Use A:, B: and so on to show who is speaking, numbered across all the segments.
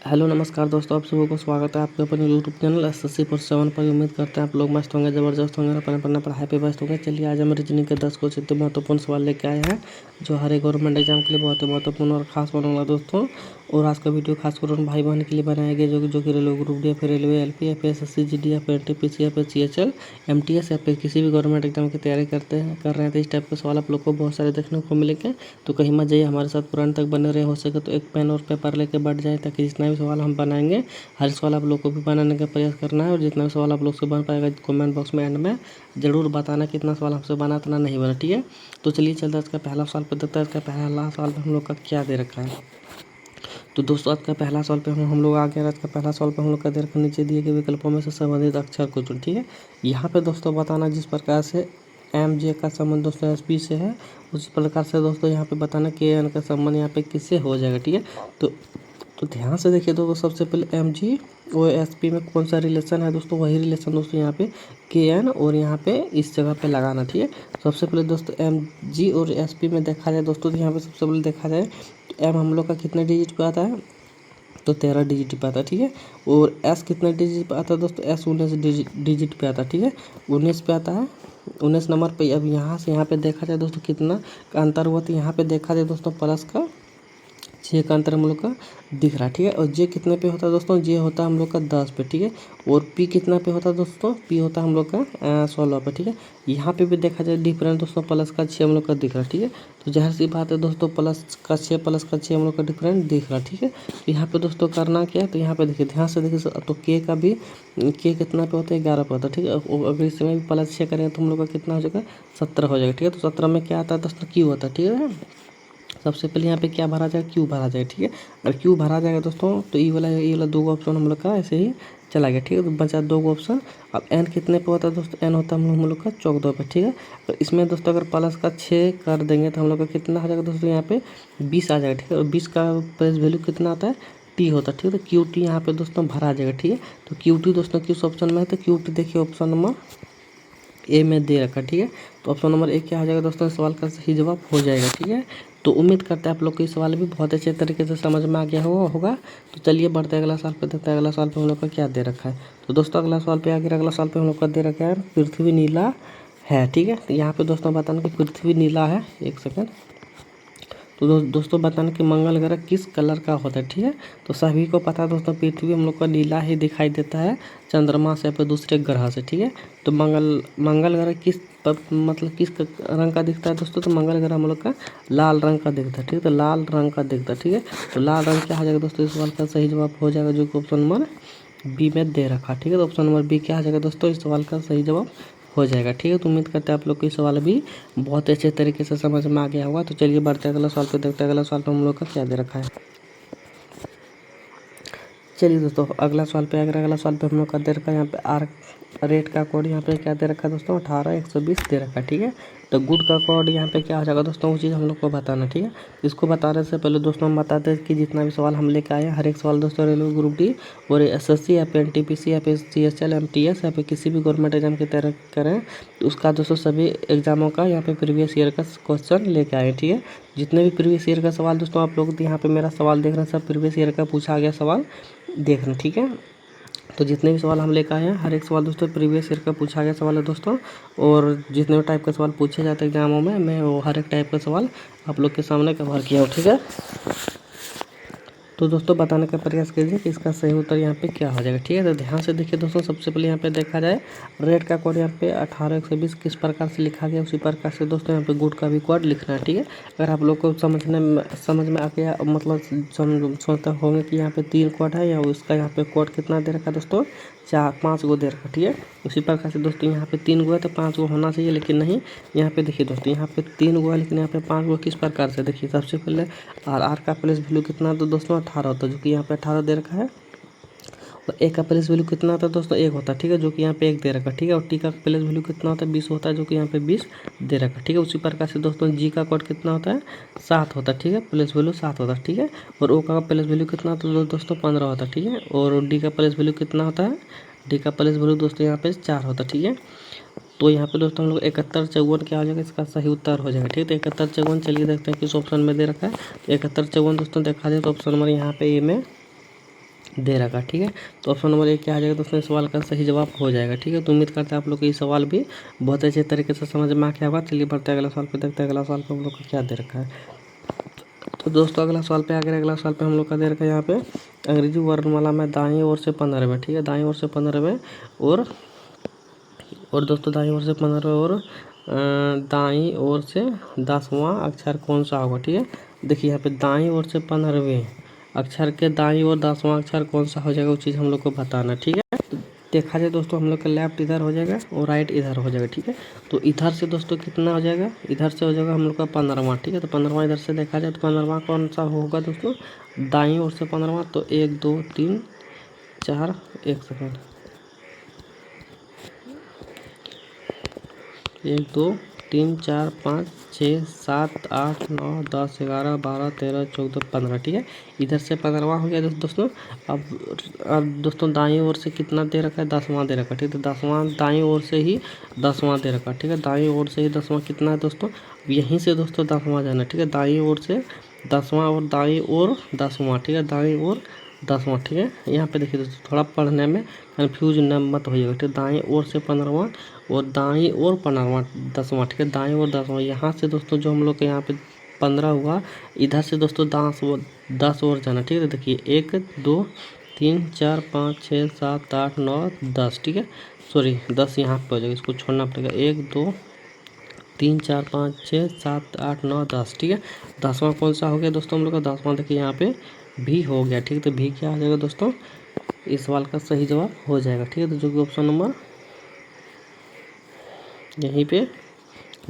A: Hello नमस्कार दोस्तों, आप सबको स्वागत है आपके अपने यूट्यूब चैनल SSC पर 7 पर। उम्मीद करते हैं आप लोग मस्त होंगे, ज़बरदस्त होंगे, अपने अपने पढ़ाई पे व्यस्त होंगे। चलिए आज हम रीजनिंग के 10 कुछ इतने महत्वपूर्ण सवाल लेके आए हैं जो हर एक गवर्नमेंट एग्जाम के लिए बहुत ही महत्वपूर्ण और खास होने वाला दोस्तों। और आज का वीडियो खासकर उन भाई बहन के लिए बनाया गया जो कि रेलवे ग्रुप डी या फिर रेलवे LP या फिर SSC GD या फिर NTPC या फिर CHL MTS या फिर किसी भी गवर्नमेंट एग्जाम की तैयारी कर रहे हैं। तो इस टाइप के सवाल आप लोग को बहुत सारे देखने को मिलेंगे। तो कहीं मत जाइए, हमारे साथ पुराने तक बने रहे। हो सके तो एक पेन और पेपर लेके बैठ जाए ताकि जितना भी सवाल हम बनाएंगे हर सवाल आप लोग को भी बनाने का प्रयास करना है। और जितना भी सवाल आप लोग से बन पाएगा कमेंट बॉक्स में एंड में ज़रूर बताना कितना सवाल हमसे बना इतना नहीं बना, ठीक है। तो चलिए चलते हैं इसका पहला सवाल पर देखते हैं। इसका पहला सवाल पे हम लोग का क्या दे रखा है। तो दोस्तों आज का पहला सवाल पे हम लोग आ गए। आज का पहला सवाल पे हम लोग का दे रखा नीचे दिए गए विकल्पों में से संबंधित अक्षर को चुन, ठीक है। यहाँ पे दोस्तों बताना जिस प्रकार से MJ का संबंध दोस्तों SP से है उसी प्रकार से दोस्तों यहाँ पे बताना KN का संबंध यहाँ पे किससे हो जाएगा, ठीक है। तो ध्यान से देखिए दोस्तों, सबसे पहले MG और SP में कौन सा रिलेशन है दोस्तों, वही रिलेशन दोस्तों यहाँ पे KN और यहाँ पे इस जगह पे लगाना, ठीक है। सबसे पहले दोस्तों MG और SP में देखा जाए दोस्तों, तो यहाँ पे सबसे पहले देखा जाए तो M हम लोग का कितने डिजिट पे आता है, तो 13 डिजिट पे आता है, ठीक है। और S कितने डिजिट पे आता है दोस्तों, S 19 डिजिट पे आता है, ठीक है। 19 पे आता है, 19 नंबर पे। अब यहाँ से यहाँ पे देखा जाए दोस्तों कितना का अंतर हुआ, तो यहाँ पे देखा जाए दोस्तों प्लस का 6 का अंतर हम लोग का दिख रहा है, ठीक है। और J कितने पे होता है दोस्तों, J होता है हम लोग का 10 पे, ठीक है। और P कितना पे होता है दोस्तों, P होता है हम लोग का 16 पे, ठीक है। यहाँ पे भी देखा जाए डिफरेंस दोस्तों प्लस का 6 हम लोग का दिख रहा है, ठीक है। तो जाहिर सी बात है दोस्तों प्लस का 6 हम लोग का डिफरेंस दिख रहा है, ठीक है। तो यहाँ पे दोस्तों करना क्या है, तो यहाँ पे देखिए ध्यान से देखिए। तो K कितना पे होता है, 11 पे होता है, ठीक है। और अगर इसमें भी प्लस 6 करेंगे तो हम लोग का कितना हो जाएगा, 17 हो जाएगा, ठीक है। तो 17 में क्या आता है दोस्तों, Q होता है, ठीक है। सबसे पहले यहाँ पे क्या भरा जाएगा, Q भरा जाएगा, ठीक है। अगर Q भरा जाएगा दोस्तों तो ये वाला दो ऑप्शन हम लोग का ऐसे ही चला गया, ठीक है। तो बचा 2 ऑप्शन। अब N कितने पे होता है दोस्तों, N होता है हम लोग का 14 पे, ठीक है। तो इसमें दोस्तों अगर प्लस का 6 कर देंगे तो हम लोग का कितना हो जाएगा दोस्तों, यहाँ पे 20 आ जाएगा, ठीक है। और 20 का प्रेस वैल्यू कितना आता है, T होता है, ठीक है। तो QT यहाँ पे दोस्तों भरा जाएगा, ठीक है। तो QT दोस्तों किस ऑप्शन में है, तो QT देखिए ऑप्शन नंबर A में दे रखा, ठीक है। तो ऑप्शन नंबर A क्या हो जाएगा दोस्तों, इस सवाल का सही जवाब हो जाएगा, ठीक है। तो उम्मीद करते हैं आप लोग को ये सवाल भी बहुत अच्छे तरीके से समझ में आ गया होगा। तो चलिए बढ़ते अगला सवाल पे देखते हैं। अगला सवाल पे हम लोग का क्या दे रखा है। तो दोस्तों अगला सवाल पे आगे अगला सवाल पे हम लोग का दे रखा है पृथ्वी नीला है, ठीक है। तो यहाँ पे दोस्तों बताना कि पृथ्वी नीला है, एक सेकेंड। तो दोस्तों बताना कि मंगल ग्रह किस कलर का होता है, ठीक है। तो सभी को पता है दोस्तों पृथ्वी हम लोग का नीला ही दिखाई देता है चंद्रमा से या फिर दूसरे ग्रह से, ठीक है। तो मंगल ग्रह मतलब किस रंग का दिखता है दोस्तों, तो मंगल ग्रह हम लोग का लाल रंग का दिखता है, ठीक है। तो लाल रंग का दिखता है, ठीक है। तो लाल रंग क्या हो जाएगा दोस्तों, इस सवाल का सही जवाब हो जाएगा जो कि ऑप्शन नंबर B में दे रखा, ठीक है। तो ऑप्शन नंबर B क्या आ जाएगा दोस्तों, इस सवाल का सही जवाब हो जाएगा, ठीक है। तो उम्मीद करते हैं आप लोग को ये सवाल भी बहुत अच्छे तरीके से समझ में आ गया होगा। तो चलिए बढ़ते हैं अगला सवाल पे देखते हैं। अगला सवाल पे हम लोग का क्या दे रखा है। चलिए दोस्तों अगला सवाल पे अगला सवाल पे हम लोग का दे रखा है यहाँ पे आर रेट का कोड यहाँ पे क्या दे रखा है दोस्तों, 18 120 दे रखा है, ठीक है। तो गुड का कोड यहाँ पे क्या हो जाएगा दोस्तों, वो चीज़ हम लोग को बताना, ठीक है। इसको बताने से पहले दोस्तों हम बताते हैं कि जितना भी सवाल हम लेकर आए हैं हर एक सवाल दोस्तों रेलवे ग्रुप डी और SSC या फिर NTPC या फिर CHL MTS या फिर किसी भी गवर्नमेंट एग्जाम की तैयारी करें तो उसका दोस्तों सभी एग्जामों का यहाँ पे प्रीवियस ईयर का क्वेश्चन लेके आए, ठीक है। जितने भी प्रीवियस ईयर का सवाल दोस्तों आप लोग यहाँ पे मेरा सवाल देख रहे हैं सब प्रीवियस ईयर का पूछा गया सवाल देख रहे हैं, ठीक है। तो जितने भी सवाल हम लेकर आए हैं हर एक सवाल दोस्तों प्रीवियस ईयर का पूछा गया सवाल है दोस्तों। और जितने भी टाइप के सवाल पूछे जाते हैं एग्जामों में मैं वो हर एक टाइप का सवाल आप लोग के सामने कवर किया हूँ, ठीक है। तो दोस्तों बताने का प्रयास कीजिए कि इसका सही उत्तर यहाँ पे क्या हो जाएगा, ठीक है। तो ध्यान से देखिए दोस्तों, सबसे पहले यहाँ पे देखा जाए रेड का कोड यहाँ पे 18 120 किस प्रकार से लिखा गया उसी प्रकार से दोस्तों यहाँ पे गुड का भी कोड लिखना है, ठीक है। अगर आप लोग को समझ में आ गया मतलब सोचते होंगे कि यहाँ पे 3 कोड है या उसका यहाँ पे कोड कितना दे रखा है दोस्तों, 5 गो दे रखा, ठीक है। उसी प्रकार से दोस्तों यहाँ पे 3 गो है तो 5 गो होना चाहिए, लेकिन नहीं यहाँ पे देखिए दोस्तों यहाँ पे 3 गो है लेकिन यहाँ पे 5 गो किस प्रकार से देखिए। सबसे पहले आर का प्लेस वैल्यू कितना तो दोस्तों 18 होता है जो कि यहाँ पे 18 दे रखा है। और ए का प्लेस वैल्यू कितना होता है दोस्तों 1 होता है, ठीक है, जो कि यहाँ पे 1 दे रखा है, ठीक है। और टी का प्लेस वैल्यू कितना होता है 20 होता है जो कि यहाँ पे 20 दे रखा है, ठीक है। उसी प्रकार से दोस्तों जी का कोड कितना होता है 7 होता है, ठीक है, प्लेस वैल्यू 7 होता है, ठीक है। और ओ का प्लेस वैल्यू कितना होता है दोस्तों 15 होता है, ठीक है। और डी का प्लेस वैल्यू कितना होता है, डी का प्लेस वैल्यू दोस्तों यहाँ पे 4 होता है, ठीक है। तो यहाँ पे दोस्तों हम लोग 71 54 क्या हो जाएगा, इसका सही उत्तर हो जाएगा, ठीक है। तो 71 54 चलिए देखते हैं किस ऑप्शन में दे रखा है। तो 71 54 दोस्तों देखा जाए तो ऑप्शन नंबर यहाँ पे ए में दे रखा। ठीक है, तो ऑप्शन नंबर 1 क्या आ जाएगा दोस्तों, इस सवाल का सही जवाब हो जाएगा। ठीक है, तो उम्मीद करते हैं आप लोग को ये सवाल भी बहुत अच्छे तरीके से समझ में आ गया होगा। चलिए बढ़ते हैं अगला सवाल पे, देखते हैं अगला सवाल पे हम लोग का क्या दे रखा है। तो दोस्तों अगला सवाल पे आगे, अगला सवाल पे हम लोग का दे रखा है यहाँ पे अंग्रेजी वर्णमाला में दाईं ओर से 15वें। ठीक है, दाईं ओर से 15वें और दोस्तों दाईं ओर से 15वें और दाईं ओर से 10वां अक्षर कौन सा होगा। ठीक है, देखिए यहाँ पे दाईं ओर से 15वें अक्षर के दाईं ओर 10वां अक्षर कौन सा हो जाएगा, वो चीज़ हम लोग को बताना। ठीक है, तो देखा जाए दोस्तों हम लोग का लेफ्ट इधर हो जाएगा और राइट इधर हो जाएगा। ठीक है, तो इधर से दोस्तों कितना हो जाएगा, इधर से हो जाएगा हम लोग का 15वां। ठीक है, तो 15वां इधर से देखा जाए तो 15वां कौन सा होगा दोस्तों, दाईं ओर से 15वां। तो 1 2 3 4, 1 सेकेंड, 1 2 3 4 5 6 7 8 9 10 11 12 13 14 15। ठीक है, इधर से 15वां हो गया दोस्तों। अब दोस्तों दाईं ओर से कितना दे रखा है, 10वां दे रखा है। ठीक है, तो 10वां दाईं ओर से ही 10वां दे रखा है। ठीक है, दाईं ओर से ही 10वां कितना है दोस्तों, यहीं से दोस्तों 10वां जाना। ठीक है, दाईं ओर से 10वां और दाईं ओर 10वां। ठीक है, दाईं ओर 10वां। ठीक है, यहाँ पे देखिए दोस्तों थोड़ा पढ़ने में कन्फ्यूज न मत होइएगा। ठीक है, दाईं ओर से 15वां और दाईं ओर 15वां 10वां। ठीक है, दाईं ओर 10वां, यहाँ से दोस्तों जो हम लोग के यहाँ पे 15 हुआ, इधर से दोस्तों 10 और जाना। ठीक है, तो देखिए 1 2 3 4 5 6 7 8 9 10। ठीक है, सॉरी 10 यहाँ पे हो जाएगा, इसको छोड़ना पड़ेगा। 1 2 3 4 5 6 7 8 9 10। ठीक है, 10वां कौन सा हो गया दोस्तों हम लोग का, 10वां देखिए यहाँ पे भी हो गया। ठीक है, तो भी क्या हो जाएगा दोस्तों, इस सवाल का सही जवाब हो जाएगा। ठीक है, तो जो कि ऑप्शन नंबर यहीं पे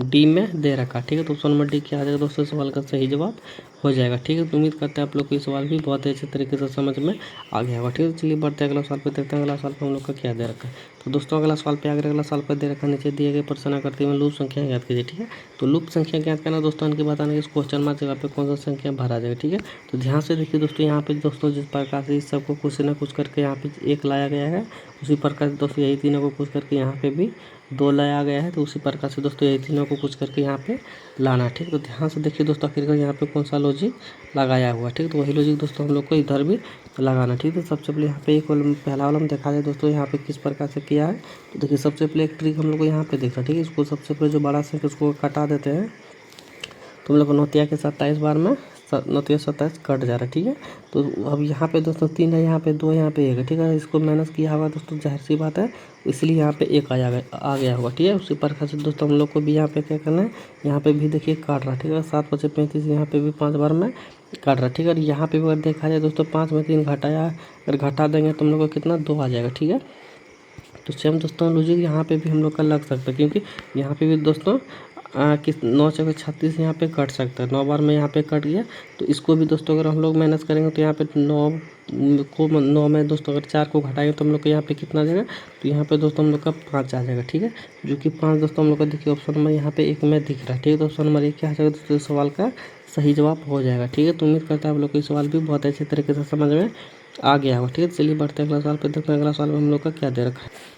A: डी में दे रखा। ठीक है, तो ऑप्शन नंबर डी क्या आ जाएगा दोस्तों, सवाल का सही जवाब हो जाएगा। ठीक है, तो उम्मीद करते हैं आप लोग को ये सवाल भी बहुत अच्छे तरीके से समझ में आ गया होगा। ठीक है, चलिए बढ़ते हैं अगला सवाल पे, देखते हैं अगला सवाल पे हम लोग का क्या दे रखा है। तो दोस्तों अगला सवाल पे आगे, अगला सवाल पर दे रखा नीचे दिए गए प्रश्न करते हुए लूप संख्या ज्ञात कीजिए। ठीक है, तो लूप संख्या ज्ञात करना दोस्तों इनके बताना इस क्वेश्चन मार्क जगह पे कौन सा संख्या भरा जाएगा। ठीक है, तो ध्यान से देखिए दोस्तों, यहाँ पे दोस्तों जिस प्रकार से इस सबको कुछ न कुछ करके यहाँ पे 1 लाया गया है, उसी प्रकार से दोस्तों यही तीनों को कुछ करके यहाँ पे भी 2 लाया गया है। तो उसी प्रकार से दोस्तों यही तीनों को कुछ करके यहाँ पे लाना। ठीक है, तो ध्यान से देखिए दोस्तों आखिरकार यहाँ पे कौन सा लॉजिक लगाया हुआ। ठीक है, तो वही लॉजिक दोस्तों हम लोग को इधर भी लगाना। ठीक है, तो सबसे पहले यहाँ पे एक पहला वाला देखा जाए दोस्तों यहाँ पे किस प्रकार से किया है। तो देखिए सबसे पहले एक ट्रिक हम लोग को यहाँ पे देखा। ठीक है, इसको सबसे पहले जो बड़ा संख्या उसको कटा देते हैं, तो हम लोग को नौतिया के 27 बार में नौतिया 27 कट जा रहा है। ठीक है, तो अब यहाँ पे दोस्तों 3 है, यहाँ पे 2, यहाँ पे 1 है। ठीक है, इसको माइनस किया होगा दोस्तों, जाहिर सी बात है, इसलिए यहाँ पे 1 आ गया होगा। ठीक है, उसी प्रकार से दोस्तों हम लोग को भी यहाँ पे क्या करना है, यहाँ पे भी देखिए काट रहा है। ठीक है, 7 5 35, यहाँ पे भी 5 बार में काट रहा है। ठीक है, और यहाँ पे भी अगर देखा जाए दोस्तों 5 में 3 घटाया, अगर घटा देंगे तो हम लोग को कितना 2 आ जाएगा। ठीक है, तो सेम दोस्तों लॉजिक यहाँ पे भी हम लोग का लग सकता है, क्योंकि यहाँ पे भी दोस्तों किस 9 चौके 36 यहाँ पे कट सकता है, 9 बार में यहाँ पे कट गया। तो इसको भी दोस्तों अगर हम लोग माइनस करेंगे तो यहाँ पे 9 में दोस्तों अगर 4 को घटाएंगे तो हम लोग को यहाँ पे कितना आ जाएगा, तो यहाँ पे दोस्तों हम लोग का 5 आ जाएगा। ठीक है, जो कि 5 दोस्तों हम लोग का देखिए ऑप्शन नंबर यहाँ पे 1 में दिख रहा है। ठीक है, तो ऑप्शन नंबर 1 क्या आ जाएगा दोस्तों, सवाल का सही जवाब हो जाएगा। ठीक है, तो उम्मीद करता है आप लोग को ये सवाल भी बहुत अच्छे तरीके से समझ में आ गया होगा। ठीक है, चलिए बढ़ते हैं अगला सवाल पे, देखते हैं अगला सवाल में हम लोग का क्या दे रखा है।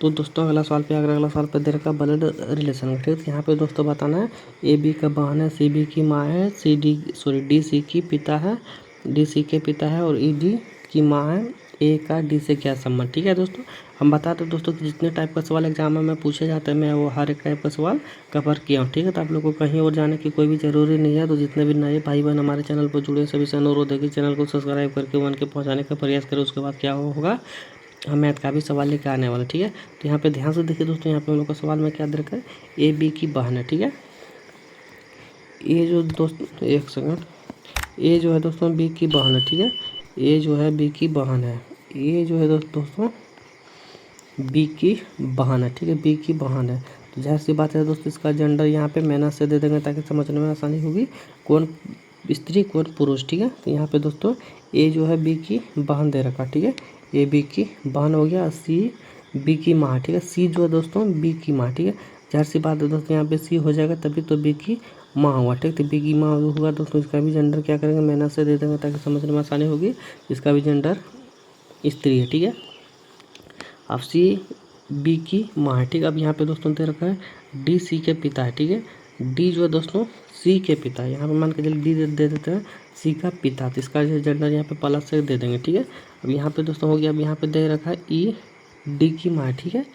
A: तो दोस्तों अगला सवाल पे अगला सवाल पे दे रखा ब्लड रिलेशन। ठीक है, यहाँ पे दोस्तों बताना है ए बी का बहन है, सी बी की माँ है, डी सी की पिता है, डी सी के पिता है और ई डी की माँ है, ए का डी से क्या संबंध। ठीक है दोस्तों, हम बताते हैं दोस्तों कि जितने टाइप का सवाल एग्जाम में पूछे जाते हैं, मैं वो हर एक टाइप का सवाल कवर किया हूँ। ठीक है, तो आप लोग को कहीं और जाने की कोई भी ज़रूरी नहीं है। तो जितने भी नए भाई बहन हमारे चैनल पर जुड़े सभी से अनुरोध है कि चैनल को सब्सक्राइब करके वन के पहुँचाने का प्रयास करें। उसके बाद क्या होगा, हम मैथ का भी सवाल लेकर आने वाला। ठीक है, तो यहाँ पे ध्यान से देखिए दोस्तों, यहाँ पे हम लोग का सवाल में क्या दे रखा है, ए बी की बहन है। ठीक है, ये जो दोस्तों एक सेकंड, ए जो है दोस्तों बी की बहन है। ठीक है, ए जो है बी की बहन है, ये जो है दोस्तों बी की बहन है। ठीक है, बी की बहन है, तो जाहिर सी बात है दोस्तों इसका जेंडर यहाँ पे माइनस से दे देंगे ताकि समझने में आसानी होगी, कौन स्त्री कौन पुरुष। ठीक है, तो यहाँ पे दोस्तों ए जो है बी की बहन दे रखा। ठीक है, ए बी की बहन हो गया, सी बी की माँ। ठीक है, सी जो है दोस्तों बी की माँ। ठीक है, जाहिर सी बात है दोस्तों यहाँ पे सी हो जाएगा तभी तो बी की माँ हुआ। ठीक है, तो बी की माँ हुआ दोस्तों, इसका भी जेंडर क्या करेंगे, माइनस से दे देंगे ताकि समझने में आसानी होगी, इसका भी जेंडर स्त्री है। ठीक है, अब सी बी की माँ है। ठीक है, अब यहाँ पे दोस्तों दे रखा है डी सी के पिता है। ठीक है, डी जो है दोस्तों सी के पिता, यहाँ पे मान के चलिए डी दे देते हैं, सी का पिता, तो इसका जो जेंडर यहाँ पे प्लस से दे देंगे, ठीक है। अब यहाँ पे दोस्तों हो गया। अब यहाँ पे दे रखा है ई डी की माँ, ठीक है।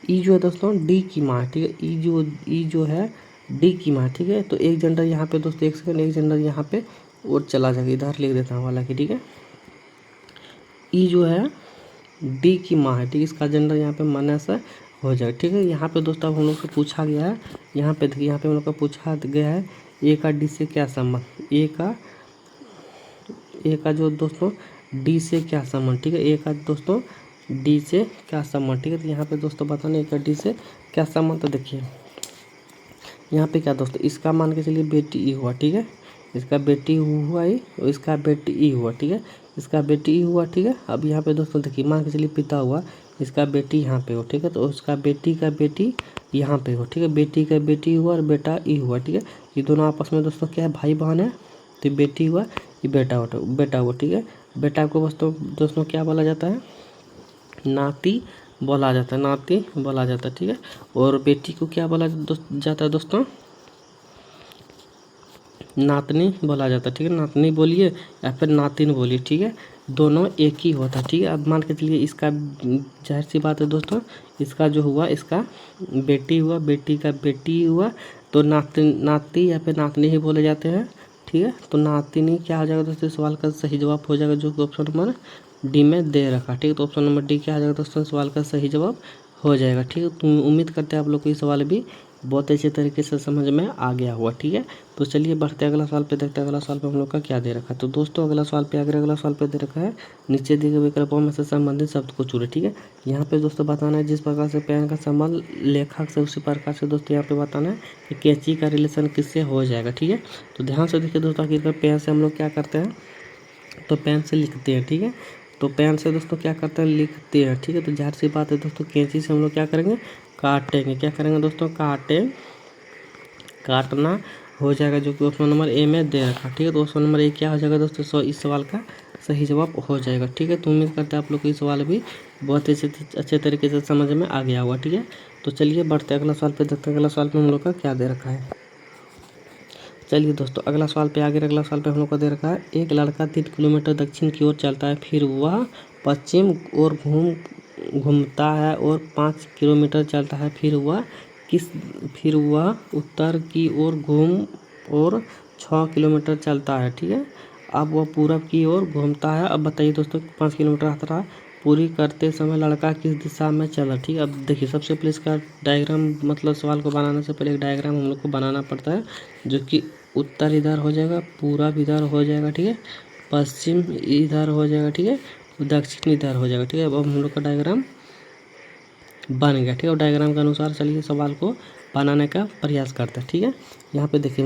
A: ई जो है दोस्तों डी की माँ, ठीक है। ई जो है डी की माँ, ठीक है। तो एक जेंडर यहाँ पे दोस्तों, एक सेकंड, एक जेंडर यहाँ पे और चला जाएगा, इधर लिख देता हूँ हालांकि, ठीक है। ई जो है डी की माँ है, ठीक है। इसका जेंडर यहाँ पे मनुष्य हो जाएगा, ठीक है। यहाँ पे दोस्तों अब हम लोग से पूछा गया है, यहाँ पे देखिए, यहाँ पे हम लोग का पूछा गया है ए का डी से क्या संबंध, ए का जो दोस्तों डी से क्या संबंध, ठीक है। ए का दोस्तों डी से क्या संबंध, ठीक है। तो यहाँ पे दोस्तों बताना ए का डी से क्या संबंध। तो देखिए यहाँ पे क्या दोस्तों, इसका मान के चलिए बेटी ई हुआ, ठीक है। इसका बेटी हुआ ई और इसका बेटी ई हुआ, ठीक है। इसका बेटी ई हुआ, ठीक है। अब यहाँ पे दोस्तों देखिए, मान के चलिए पिता हुआ, इसका बेटी यहाँ पे हो, ठीक है। तो उसका बेटी का बेटी यहाँ पे हो, ठीक है। बेटी का बेटी हुआ और बेटा ई हुआ, ठीक है। ये दोनों आपस में दोस्तों क्या है, भाई बहन है। तो बेटी हुआ, ये बेटा हुआ, ठीक है। बेटा को दोस्तों क्या बोला जाता है, नाती बोला जाता है, नाती बोला जाता है, ठीक है। और बेटी को क्या बोला जाता है दोस्तों, नातनी बोला जाता है, ठीक है। नातनी बोलिए या फिर नातिन बोलिए, ठीक है। दोनों एक ही होता है, ठीक है। अब मान के चलिए इसका जाहिर सी बात है दोस्तों, इसका जो हुआ, इसका बेटी हुआ, बेटी का बेटी हुआ, तो नाती या फिर नातनी ही बोले जाते हैं, ठीक है। तो नातिनी क्या हो जाएगा दोस्तों, सवाल का सही जवाब हो जाएगा, जो कि ऑप्शन नंबर डी में दे रखा, ठीक है। तो ऑप्शन नंबर डी क्या आ जाएगा दोस्तों, सवाल का सही जवाब हो जाएगा, ठीक है। तो उम्मीद करते हैं आप लोग को ये सवाल भी बहुत अच्छे तरीके से समझ में आ गया हुआ, ठीक है। तो चलिए बढ़ते अगला सवाल पे, देखते हैं अगला सवाल पे हम लोग का क्या दे रखा है। तो दोस्तों अगला सवाल पे दे रखा है, नीचे दिए गए विकल्पों में से संबंधित शब्द को चुने, ठीक है। यहाँ पे दोस्तों बताना है जिस प्रकार से पेन का संबंध लेखक से, उसी प्रकार से दोस्तों यहाँ पे बताना है कि कैंची का रिलेशन किससे हो जाएगा, ठीक है। तो ध्यान से देखिए दोस्तों, आखिर पेन से हम लोग क्या करते हैं, तो पेन से लिखते हैं, ठीक है। तो पेन से दोस्तों क्या करते हैं, लिखते हैं, ठीक है। तो जाहिर सी बात है दोस्तों, कैंची से हम लोग क्या करेंगे, काटेंगे, क्या करेंगे दोस्तों, काटना हो जाएगा, जो कि ऑप्शन नंबर ए में दे रखा, ठीक है। तो ऑप्शन नंबर ए क्या हो जाएगा दोस्तों, इस सवाल का सही जवाब हो जाएगा, ठीक है। तो उम्मीद करते हैं आप लोग को ये सवाल भी बहुत अच्छे तरीके से समझ में आ गया हुआ, ठीक है। तो चलिए बढ़ते अगला सवाल पे, देखते हैं अगला सवाल पे हम लोग का क्या दे रखा है। चलिए दोस्तों अगला सवाल पे अगला सवाल पे हम लोग को दे रखा है, एक लड़का 3 किलोमीटर दक्षिण की ओर चलता है, फिर वह पश्चिम और घूमता है और 5 किलोमीटर चलता है, फिर वह उत्तर की ओर और 6 किलोमीटर चलता है, ठीक है। अब वह पूरब की ओर घूमता है। अब बताइए दोस्तों, 5 किलोमीटर यात्रा पूरी करते समय लड़का किस दिशा में चला, ठीक है। अब देखिए सबसे पहले इसका डायग्राम, मतलब सवाल को बनाने से पहले एक डायग्राम हम लोग को बनाना पड़ता है, जो कि उत्तर इधर हो जाएगा, पूरब इधर हो जाएगा, ठीक है, पश्चिम इधर हो जाएगा, ठीक है, दक्षिण इधर हो जाएगा, ठीक है। अब हम लोग का डायग्राम बन गया, ठीक है। डायग्राम के अनुसार चलिए सवाल को बनाने का प्रयास करते हैं, ठीक है। यहाँ पे देखिए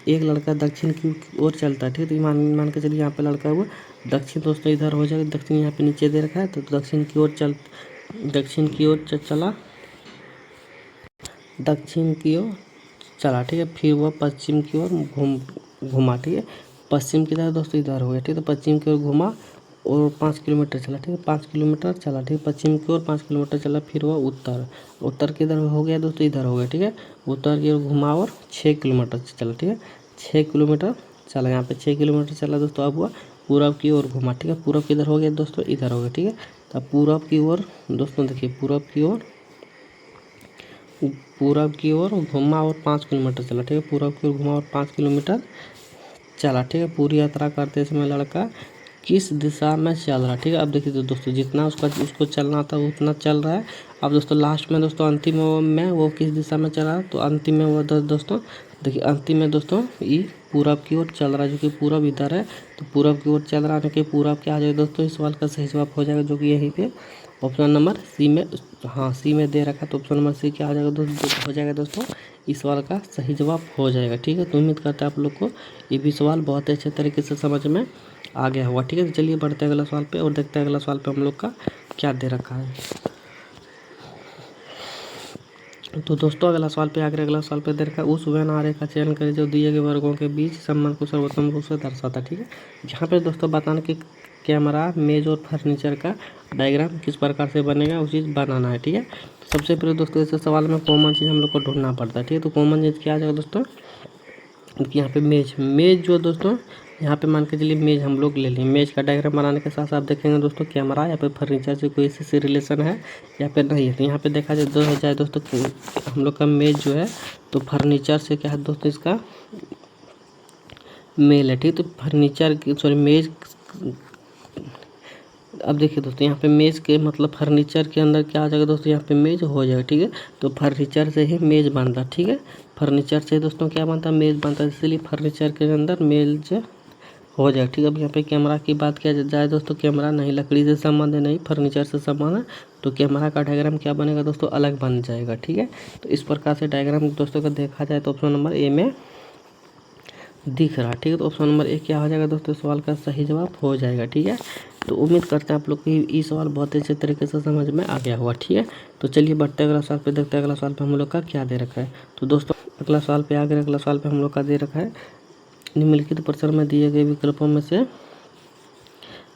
A: एक लड़का दक्षिण की ओर चलता है, ठीक है। तो मान के चलिए यहाँ पे लड़का हुआ दक्षिण, दोस्तों इधर हो जाएगा, दक्षिण यहाँ पे नीचे दे रखा है, तो दक्षिण की ओर चला, दक्षिण की ओर चला, ठीक है। फिर वह पश्चिम की ओर घूमा, ठीक है। पश्चिम की तरफ दोस्तों इधर हो गया, ठीक है। तो पश्चिम की ओर घूमा और 5 किलोमीटर चला, ठीक है, 5 किलोमीटर चला, ठीक है। पश्चिम की ओर 5 किलोमीटर चला, फिर वह उत्तर की तरफ हो गया दोस्तों, इधर हो गया, ठीक है। उत्तर की ओर घुमा और 6 किलोमीटर चला, ठीक है, 6 किलोमीटर चला, यहाँ पे 6 किलोमीटर चला दोस्तों। अब वह पूरब की ओर घुमा, ठीक है, पूरब किधर हो गया दोस्तों, इधर हो गया, ठीक है। तो पूरब की ओर दोस्तों देखिए, पूरब की ओर घुमा और 5 किलोमीटर चला, ठीक है, पूरब की ओर घुमा और 5 किलोमीटर चला, ठीक है। पूरी यात्रा करते समय लड़का किस दिशा में चल रहा है, ठीक है। अब देखिए दोस्तों, जितना उसको चलना था उतना चल रहा है। अब दोस्तों लास्ट में दोस्तों अंतिम में वो किस दिशा में चल रहा है, तो अंतिम में वो दोस्तों देखिए, अंतिम में दोस्तों ये पूरब की ओर चल रहा है, जो कि पूरब इधर है, तो पूरब की ओर चल रहा है, कि पूरब क्या आ जाएगा दोस्तों, इस सवाल का सही जवाब हो जाएगा, जो कि यहीं पे ऑप्शन नंबर सी में, हाँ सी में दे रखा, तो ऑप्शन नंबर सी क्या आ जाएगा दोस्तों, हो जाएगा दोस्तों, इस सवाल का सही जवाब हो जाएगा, ठीक है। तो उम्मीद करते हैं आप लोग को ये भी सवाल बहुत अच्छे तरीके से समझ में आ गया हुआ, ठीक है। तो चलिए बढ़ते हैं अगला सवाल पे और देखते हैं अगला सवाल पे हम लोग का क्या दे रखा है। तो दोस्तों अगला सवाल पे दे रखा है, उस वेन आरेख का चयन करें जो दिए गए वर्गों के बीच संबंध को सर्वोत्तम रूप से दर्शाता है, ठीक है। जहाँ पे दोस्तों बताना कि कैमरा, मेज और फर्नीचर का डायग्राम किस प्रकार से बनेगा, उस चीज़ बनाना है, ठीक है। तो सबसे पहले दोस्तों इस सवाल में कॉमन चीज़ हम लोग को ढूंढना पड़ता है, ठीक है। तो कॉमन चीज़ क्या आ जाएगा दोस्तों, कि यहाँ पे मेज जो दोस्तों यहाँ पे मान के चलिए मेज हम लोग ले लें। मेज का डायग्राम बनाने के साथ साथ आप देखेंगे दोस्तों कैमरा या फिर फर्नीचर से कोई से रिलेशन है या फिर नहीं है। तो यहाँ पे देखा जाए दोस्तों हम लोग का मेज जो है तो फर्नीचर से क्या है दोस्तों, इसका मेल है, ठीक। तो फर्नीचर सॉरी मेज, अब देखिए दोस्तों यहाँ पे मेज के मतलब फर्नीचर के अंदर क्या आ जाएगा दोस्तों, यहाँ पे मेज हो जाएगा, ठीक है। तो फर्नीचर से ही मेज बनता है, ठीक है। फर्नीचर से दोस्तों क्या बनता है, मेज बनता है, इसलिए फर्नीचर के अंदर मेज हो जाएगा, ठीक है। अब यहाँ पे कैमरा की बात किया जाए दोस्तों, कैमरा नहीं लकड़ी से संबंध है, नहीं फर्नीचर से संबंध है, तो कैमरा का डायग्राम क्या बनेगा दोस्तों, अलग बन जाएगा, ठीक है। तो इस प्रकार से डायग्राम दोस्तों का देखा जाए तो ऑप्शन नंबर ए में दिख रहा, ठीक है। तो ऑप्शन नंबर ए क्या हो जाएगा दोस्तों, सवाल का सही जवाब हो जाएगा, ठीक है। तो उम्मीद करते हैं आप लोग को ये सवाल बहुत अच्छे तरीके से समझ में आ गया होगा, ठीक है। तो चलिए बढ़ते अगला सवाल पे, देखते हैं अगला सवाल पे हम लोग का क्या दे रखा है। तो दोस्तों अगला सवाल पे आ गए, अगला सवाल पे हम लोग का दे रखा है, निम्नलिखित प्रश्न में दिए गए विकल्पों में से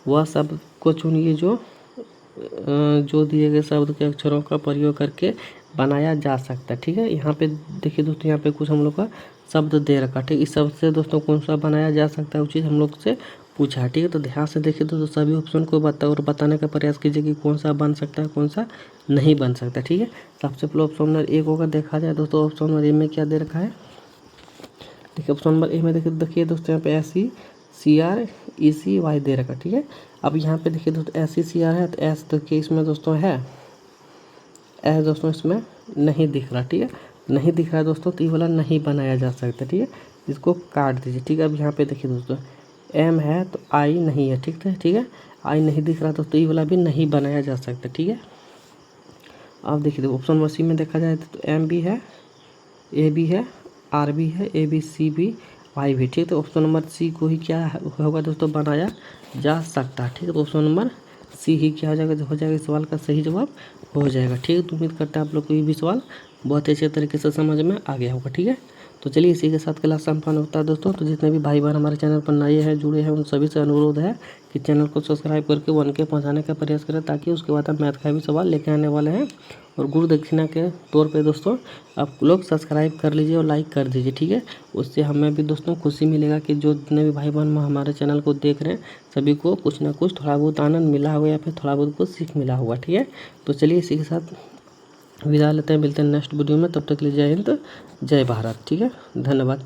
A: वह शब्द को चुनिए जो दिए गए शब्द के अक्षरों का प्रयोग करके बनाया जा सकता है, ठीक है। यहाँ पे देखिए दोस्तों, यहाँ पे कुछ हम लोग का शब्द दे रखा, ठीक। इस शब्द से दोस्तों कौन सा बनाया जा सकता है वो चीज़ हम लोग से पूछा है, ठीक है। तो ध्यान से देखिए दोस्तों, सभी ऑप्शन को बताने का प्रयास कीजिए कि कौन सा बन सकता है कौन सा नहीं बन सकता, ठीक है। सबसे पहले ऑप्शन नंबर एक होगा, देखा जाए दोस्तों ऑप्शन नंबर ए में क्या दे रखा है। देखिए ऑप्शन नंबर ए में देखिए दोस्तों यहाँ पे SCRECY दे रखा, ठीक है। अब यहाँ पे देखिए दोस्तों SCCR है, तो एस देखिए इसमें दोस्तों है, एस दोस्तों इसमें नहीं दिख रहा, ठीक है। नहीं दिख रहा है दोस्तों, तो ये वाला नहीं बनाया जा सकता, ठीक है। इसको काट दीजिए, ठीक है। अब यहाँ पे देखिए दोस्तों एम है तो आई नहीं है, ठीक है। आई नहीं दिख रहा दोस्तों, ये वाला भी नहीं बनाया जा सकता, ठीक है। अब देखिए ऑप्शन नंबर सी में देखा जाए तो एम भी है, ए भी है, आर भी है, ए बी सी भी, वाई भी, ठीक है। तो ऑप्शन नंबर सी को ही क्या होगा दोस्तों, बनाया जा सकता है, ठीक है। तो ऑप्शन नंबर सी ही क्या हो जाएगा इस सवाल का सही जवाब हो जाएगा, ठीक है। तो उम्मीद करते हैं आप लोग को ये भी सवाल बहुत अच्छे तरीके से समझ में आ गया होगा, ठीक है। तो चलिए इसी के साथ क्लास संपन्न होता है दोस्तों। तो जितने भी भाई बहन हमारे चैनल पर नए हैं जुड़े हैं, उन सभी से अनुरोध है कि चैनल को सब्सक्राइब करके 1 के पहुँचाने का प्रयास करें, ताकि उसके बाद हम मैथ का भी सवाल लेके आने वाले हैं। और गुरु दक्षिणा के तौर पे दोस्तों आप लोग सब्सक्राइब कर लीजिए और लाइक कर दीजिए, ठीक है। उससे हमें भी दोस्तों खुशी मिलेगा कि जो जितने भी भाई बहन हमारे चैनल को देख रहे हैं सभी को कुछ ना कुछ थोड़ा बहुत आनंद मिला होगा या फिर थोड़ा बहुत कुछ सीख मिला होगा, ठीक है। तो चलिए इसी के साथ विदा लेते हैं, मिलते हैं नेक्स्ट वीडियो में। तब तक के लिए जय हिंद जय भारत, ठीक है। धन्यवाद।